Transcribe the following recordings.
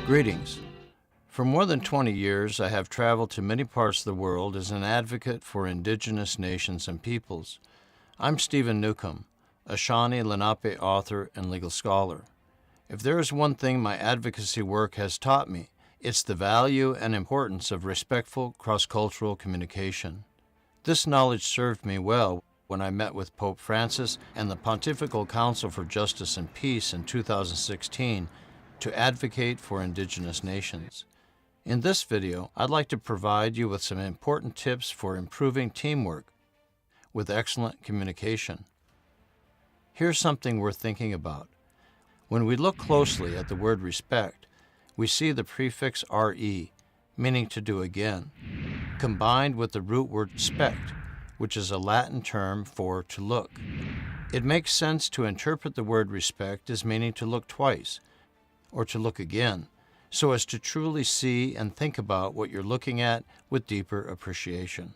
Greetings. For more than 20 years, I have traveled to many parts of the world as an advocate for indigenous nations and peoples. I'm Stephen Newcomb, a Shawnee Lenape author and legal scholar. If there is one thing my advocacy work has taught me, it's the value and importance of respectful cross-cultural communication. This knowledge served me well when I met with Pope Francis and the Pontifical Council for Justice and Peace in 2016 to advocate for indigenous nations. In this video, I'd like to provide you with some important tips for improving teamwork with excellent communication. Here's something worth thinking about. When we look closely at the word respect, we see the prefix re, meaning to do again, combined with the root word spect, which is a Latin term for to look. It makes sense to interpret the word respect as meaning to look twice, or to look again, so as to truly see and think about what you're looking at with deeper appreciation.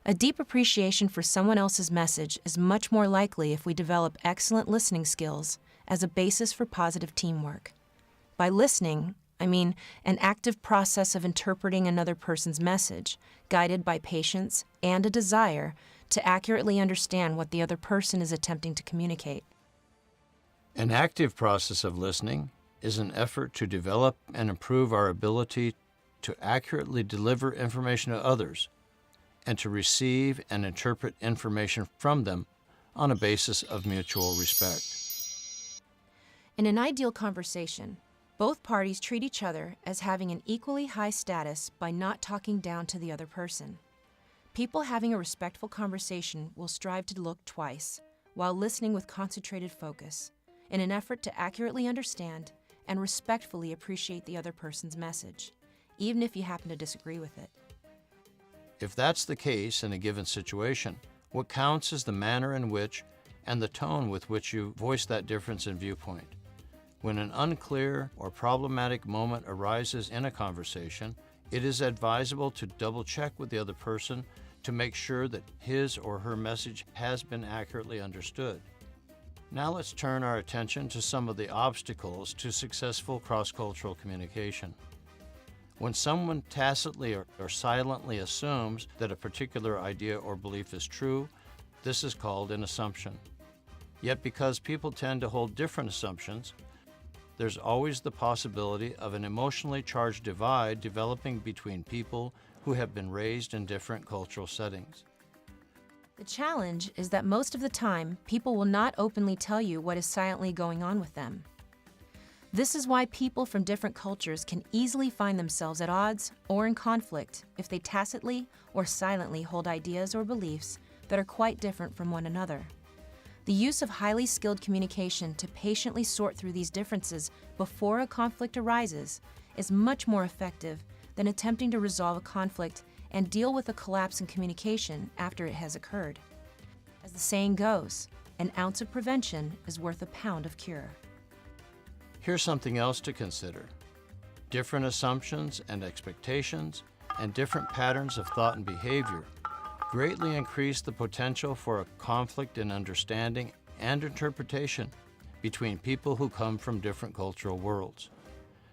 A deep appreciation for someone else's message is much more likely if we develop excellent listening skills as a basis for positive teamwork. By listening, I mean an active process of interpreting another person's message, guided by patience and a desire to accurately understand what the other person is attempting to communicate. An active process of listening is an effort to develop and improve our ability to accurately deliver information to others and to receive and interpret information from them on a basis of mutual respect. In an ideal conversation, both parties treat each other as having an equally high status by not talking down to the other person. People having a respectful conversation will strive to look twice while listening with concentrated focus in an effort to accurately understand and respectfully appreciate the other person's message, even if you happen to disagree with it. If that's the case in a given situation, what counts is the manner in which and the tone with which you voice that difference in viewpoint. When an unclear or problematic moment arises in a conversation, it is advisable to double-check with the other person to make sure that his or her message has been accurately understood. Now let's turn our attention to some of the obstacles to successful cross-cultural communication. When someone tacitly or silently assumes that a particular idea or belief is true, this is called an assumption. Yet because people tend to hold different assumptions, there's always the possibility of an emotionally charged divide developing between people who have been raised in different cultural settings. The challenge is that most of the time, people will not openly tell you what is silently going on with them. This is why people from different cultures can easily find themselves at odds or in conflict if they tacitly or silently hold ideas or beliefs that are quite different from one another. The use of highly skilled communication to patiently sort through these differences before a conflict arises is much more effective than attempting to resolve a conflict and deal with a collapse in communication after it has occurred. As the saying goes, an ounce of prevention is worth a pound of cure. Here's something else to consider. Different assumptions and expectations and different patterns of thought and behavior greatly increase the potential for a conflict in understanding and interpretation between people who come from different cultural worlds.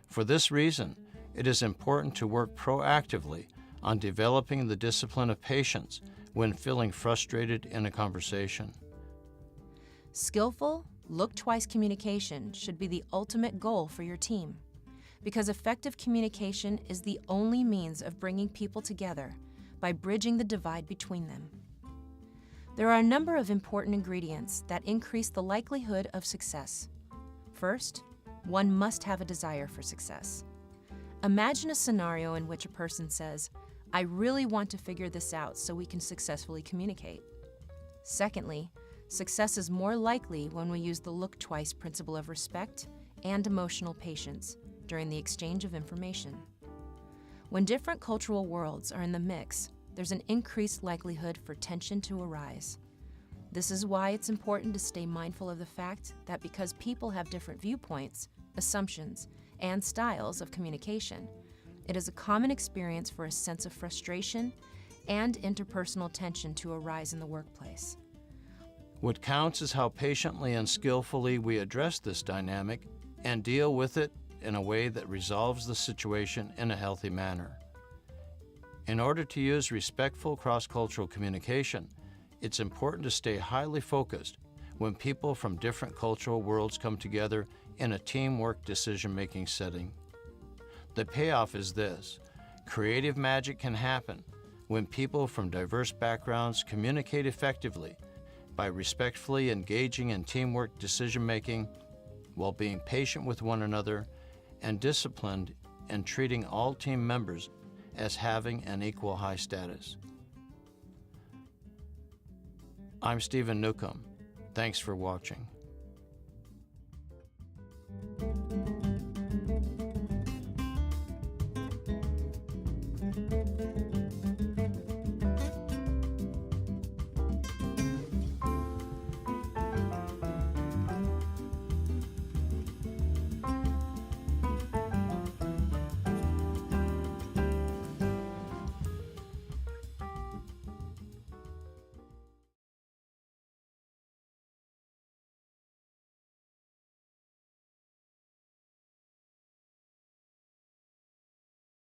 For this reason, it is important to work proactively on developing the discipline of patience when feeling frustrated in a conversation. Skillful, look-twice communication should be the ultimate goal for your team, because effective communication is the only means of bringing people together by bridging the divide between them. There are a number of important ingredients that increase the likelihood of success. First, one must have a desire for success. Imagine a scenario in which a person says, "I really want to figure this out so we can successfully communicate." Secondly, success is more likely when we use the look-twice principle of respect and emotional patience during the exchange of information. When different cultural worlds are in the mix, there's an increased likelihood for tension to arise. This is why it's important to stay mindful of the fact that because people have different viewpoints, assumptions, and styles of communication, it is a common experience for a sense of frustration and interpersonal tension to arise in the workplace. What counts is how patiently and skillfully we address this dynamic and deal with it in a way that resolves the situation in a healthy manner. In order to use respectful cross-cultural communication, it's important to stay highly focused when people from different cultural worlds come together in a teamwork decision-making setting. The payoff is this: creative magic can happen when people from diverse backgrounds communicate effectively by respectfully engaging in teamwork decision-making while being patient with one another and disciplined in treating all team members as having an equal high status. I'm Stephen Newcomb. Thanks for watching.